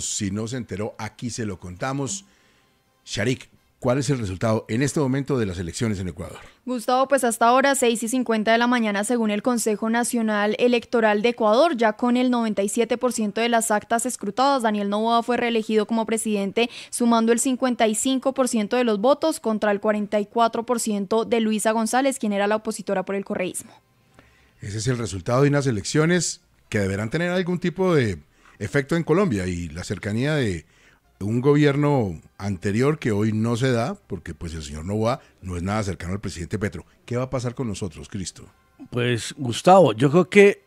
Si no se enteró, aquí se lo contamos. Sharik, ¿cuál es el resultado en este momento de las elecciones en Ecuador? Gustavo, pues hasta ahora 6:50 de la mañana según el Consejo Nacional Electoral de Ecuador, ya con el 97% de las actas escrutadas, Daniel Noboa fue reelegido como presidente sumando el 55% de los votos contra el 44% de Luisa González, quien era la opositora por el correísmo. Ese es el resultado de unas elecciones que deberán tener algún tipo de efecto en Colombia y la cercanía de un gobierno anterior que hoy no se da, porque pues el señor Noboa no es nada cercano al presidente Petro. ¿Qué va a pasar con nosotros, Cristo? Pues Gustavo, yo creo que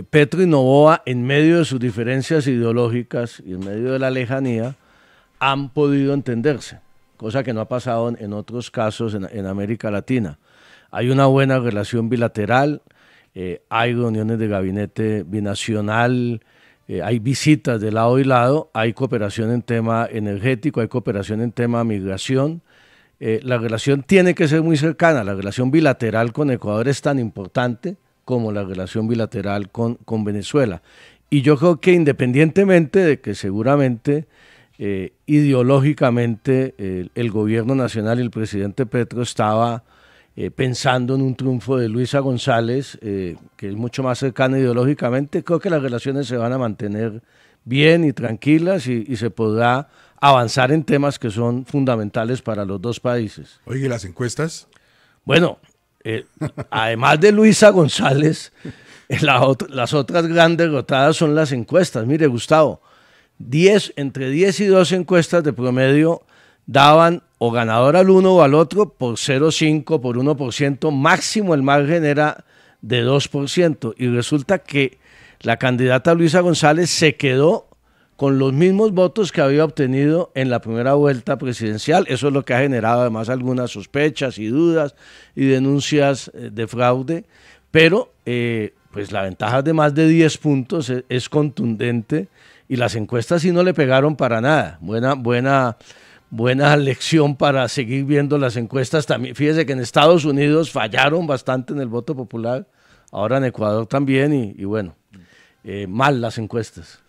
Petro y Noboa, en medio de sus diferencias ideológicas y en medio de la lejanía, han podido entenderse, cosa que no ha pasado en otros casos en América Latina. Hay una buena relación bilateral, hay reuniones de gabinete binacional, hay visitas de lado y lado, hay cooperación en tema energético, hay cooperación en tema migración. La relación tiene que ser muy cercana, la relación bilateral con Ecuador es tan importante como la relación bilateral con Venezuela. Y yo creo que independientemente de que seguramente ideológicamente el gobierno nacional y el presidente Petro estaba pensando en un triunfo de Luisa González, que es mucho más cercana ideológicamente, creo que las relaciones se van a mantener bien y tranquilas y se podrá avanzar en temas que son fundamentales para los dos países. Oye, ¿las encuestas? Bueno, además de Luisa González, las otras grandes derrotadas son las encuestas. Mire, Gustavo, entre 10 y 12 encuestas de promedio daban o ganador al uno o al otro por 0,5, por 1%, máximo el margen era de 2%, y resulta que la candidata Luisa González se quedó con los mismos votos que había obtenido en la primera vuelta presidencial. Eso es lo que ha generado además algunas sospechas y dudas y denuncias de fraude, pero pues la ventaja de más de 10 puntos es contundente, y las encuestas sí no le pegaron para nada. Buena lección para seguir viendo las encuestas también. Fíjese que en Estados Unidos fallaron bastante en el voto popular, ahora en Ecuador también, y bueno, mal las encuestas.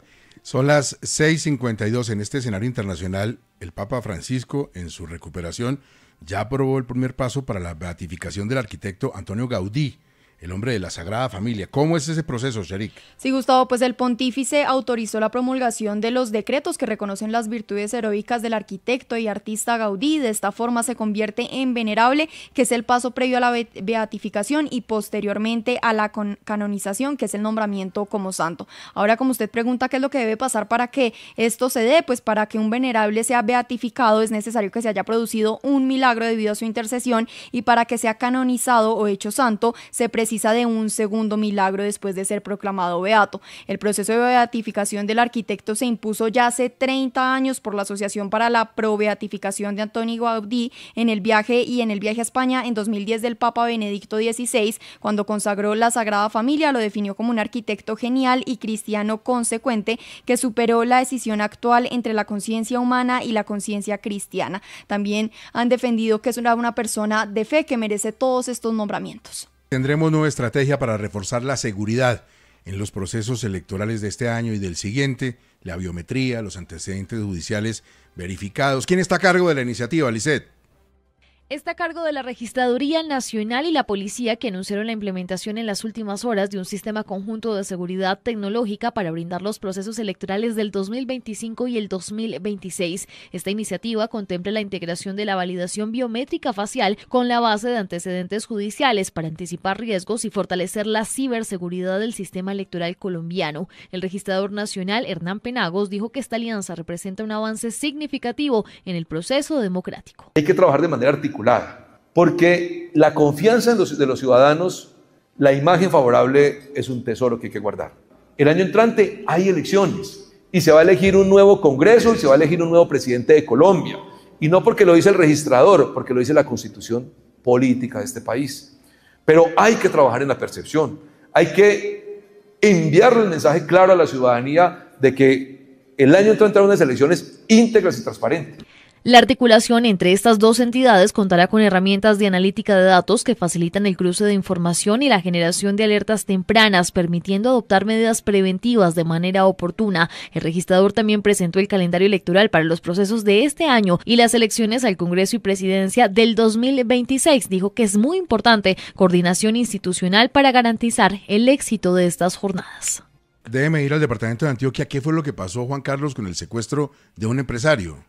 Son las 6:52 en este escenario internacional. El Papa Francisco, en su recuperación, ya aprobó el primer paso para la beatificación del arquitecto Antonio Gaudí, el hombre de la Sagrada Familia. ¿Cómo es ese proceso, Sharik? Sí, Gustavo, pues el pontífice autorizó la promulgación de los decretos que reconocen las virtudes heroicas del arquitecto y artista Gaudí. De esta forma se convierte en venerable, que es el paso previo a la beatificación, y posteriormente a la canonización, que es el nombramiento como santo. Ahora, como usted pregunta qué es lo que debe pasar para que esto se dé, pues para que un venerable sea beatificado es necesario que se haya producido un milagro debido a su intercesión, y para que sea canonizado o hecho santo se precisa de un segundo milagro después de ser proclamado beato. El proceso de beatificación del arquitecto se impuso ya hace 30 años por la Asociación para la Pro-Beatificación de Antonio Gaudí en el viaje a España en 2010 del Papa Benedicto XVI, cuando consagró la Sagrada Familia. Lo definió como un arquitecto genial y cristiano consecuente que superó la decisión actual entre la conciencia humana y la conciencia cristiana. También han defendido que es una persona de fe que merece todos estos nombramientos. Tendremos nueva estrategia para reforzar la seguridad en los procesos electorales de este año y del siguiente, la biometría, los antecedentes judiciales verificados. ¿Quién está a cargo de la iniciativa, Lisset? Está a cargo de la Registraduría Nacional y la Policía, que anunciaron la implementación en las últimas horas de un sistema conjunto de seguridad tecnológica para brindar los procesos electorales del 2025 y el 2026. Esta iniciativa contempla la integración de la validación biométrica facial con la base de antecedentes judiciales para anticipar riesgos y fortalecer la ciberseguridad del sistema electoral colombiano. El registrador nacional, Hernán Penagos, dijo que esta alianza representa un avance significativo en el proceso democrático. Hay que trabajar de manera articulada, porque la confianza de los ciudadanos, la imagen favorable es un tesoro que hay que guardar. El año entrante hay elecciones y se va a elegir un nuevo Congreso y se va a elegir un nuevo presidente de Colombia, y no porque lo dice el registrador, porque lo dice la Constitución política de este país. Pero hay que trabajar en la percepción, hay que enviarle el mensaje claro a la ciudadanía de que el año entrante habrá unas elecciones íntegras y transparentes. La articulación entre estas dos entidades contará con herramientas de analítica de datos que facilitan el cruce de información y la generación de alertas tempranas, permitiendo adoptar medidas preventivas de manera oportuna. El registrador también presentó el calendario electoral para los procesos de este año y las elecciones al Congreso y Presidencia del 2026. Dijo que es muy importante coordinación institucional para garantizar el éxito de estas jornadas. Déjeme ir al departamento de Antioquia. ¿Qué fue lo que pasó, Juan Carlos, con el secuestro de un empresario?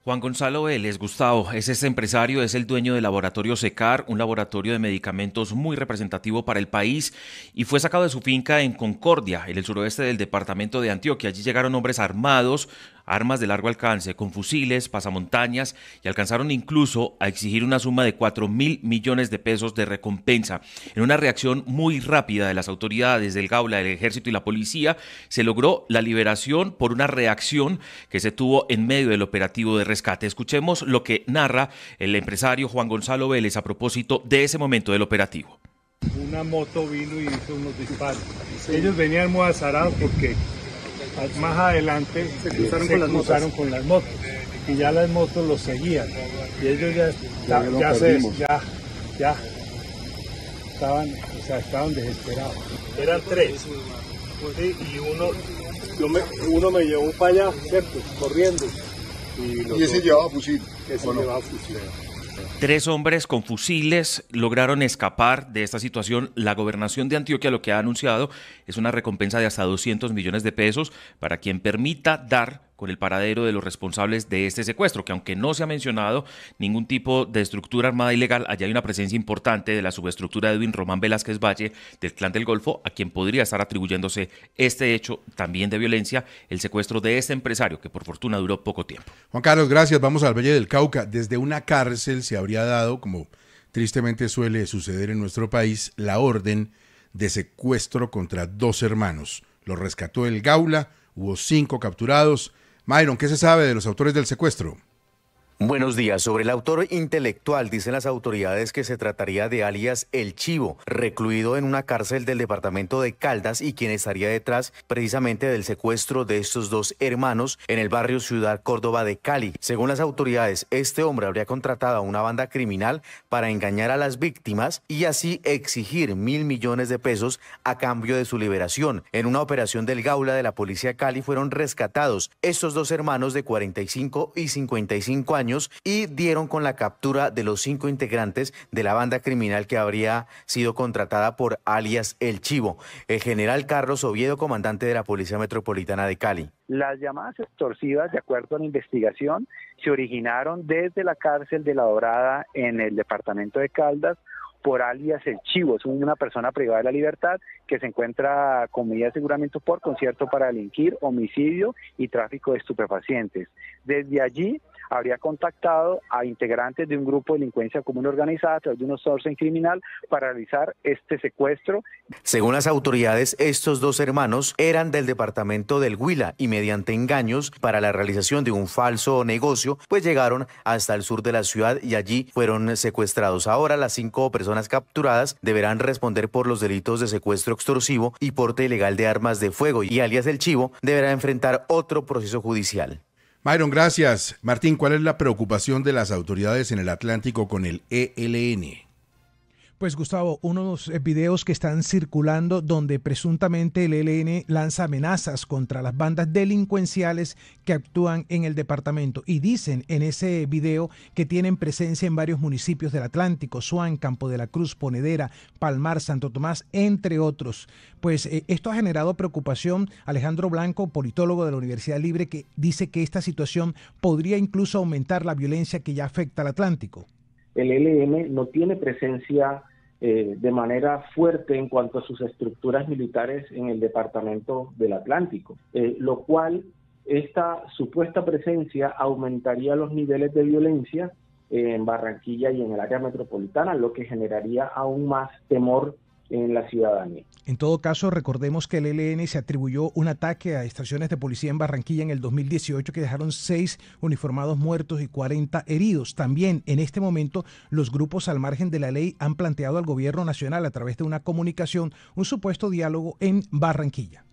Juan Gonzalo Vélez, Gustavo, es este empresario, es el dueño del laboratorio Secar, un laboratorio de medicamentos muy representativo para el país, y fue sacado de su finca en Concordia, en el suroeste del departamento de Antioquia. Allí llegaron hombres armados, armas de largo alcance, con fusiles, pasamontañas, y alcanzaron incluso a exigir una suma de 4.000 millones de pesos de recompensa. En una reacción muy rápida de las autoridades del Gaula, del Ejército y la Policía, se logró la liberación por una reacción que se tuvo en medio del operativo de rescate. Escuchemos lo que narra el empresario Juan Gonzalo Vélez a propósito de ese momento del operativo. Una moto vino y hizo unos disparos. Ellos venían muy azarados porque más adelante se cruzaron con las motos y ya las motos los seguían y ellos estaban desesperados. Eran tres y uno me llevó para allá, ¿cierto? Corriendo. Y ese llevaba fusil. Llevaba fusil. 3 hombres con fusiles lograron escapar de esta situación. La gobernación de Antioquia lo que ha anunciado es una recompensa de hasta 200 millones de pesos para quien permita dar con el paradero de los responsables de este secuestro, que aunque no se ha mencionado ningún tipo de estructura armada ilegal, allá hay una presencia importante de la subestructura de Edwin Román Velázquez Valle del Clan del Golfo, a quien podría estar atribuyéndose este hecho también de violencia, el secuestro de este empresario, que por fortuna duró poco tiempo. Juan Carlos, gracias. Vamos al Valle del Cauca. Desde una cárcel se habría dado, como tristemente suele suceder en nuestro país, la orden de secuestro contra 2 hermanos. Los rescató el Gaula, hubo 5 capturados. Myron, ¿qué se sabe de los autores del secuestro? Buenos días. Sobre el autor intelectual, dicen las autoridades que se trataría de alias El Chivo, recluido en una cárcel del departamento de Caldas y quien estaría detrás precisamente del secuestro de estos 2 hermanos en el barrio Ciudad Córdoba de Cali. Según las autoridades, este hombre habría contratado a una banda criminal para engañar a las víctimas y así exigir 1.000 millones de pesos a cambio de su liberación. En una operación del Gaula de la policía Cali fueron rescatados estos 2 hermanos de 45 y 55 años y dieron con la captura de los 5 integrantes de la banda criminal que habría sido contratada por alias El Chivo. El general Carlos Oviedo, comandante de la Policía Metropolitana de Cali. Las llamadas extorsivas, de acuerdo a la investigación, se originaron desde la cárcel de La Dorada en el departamento de Caldas por alias El Chivo. Es una persona privada de la libertad que se encuentra con medida de aseguramiento por concierto para delinquir, homicidio y tráfico de estupefacientes. Desde allí habría contactado a integrantes de un grupo de delincuencia común organizada a través de un outsourcing criminal para realizar este secuestro. Según las autoridades, estos 2 hermanos eran del departamento del Huila y mediante engaños para la realización de un falso negocio, pues llegaron hasta el sur de la ciudad y allí fueron secuestrados. Ahora las 5 personas capturadas deberán responder por los delitos de secuestro extorsivo y porte ilegal de armas de fuego y alias El Chivo deberá enfrentar otro proceso judicial. Myron, gracias. Martín, ¿cuál es la preocupación de las autoridades en el Atlántico con el ELN? Pues Gustavo, unos videos que están circulando donde presuntamente el ELN lanza amenazas contra las bandas delincuenciales que actúan en el departamento y dicen en ese video que tienen presencia en varios municipios del Atlántico, Suán, Campo de la Cruz, Ponedera, Palmar, Santo Tomás, entre otros. Pues esto ha generado preocupación. Alejandro Blanco, politólogo de la Universidad Libre, que dice que esta situación podría incluso aumentar la violencia que ya afecta al Atlántico. El ELN no tiene presencia de manera fuerte en cuanto a sus estructuras militares en el departamento del Atlántico, lo cual esta supuesta presencia aumentaría los niveles de violencia en Barranquilla y en el área metropolitana, lo que generaría aún más temor en la ciudadanía. En todo caso, recordemos que el ELN se atribuyó un ataque a estaciones de policía en Barranquilla en el 2018 que dejaron 6 uniformados muertos y 40 heridos. También en este momento los grupos al margen de la ley han planteado al gobierno nacional a través de una comunicación un supuesto diálogo en Barranquilla.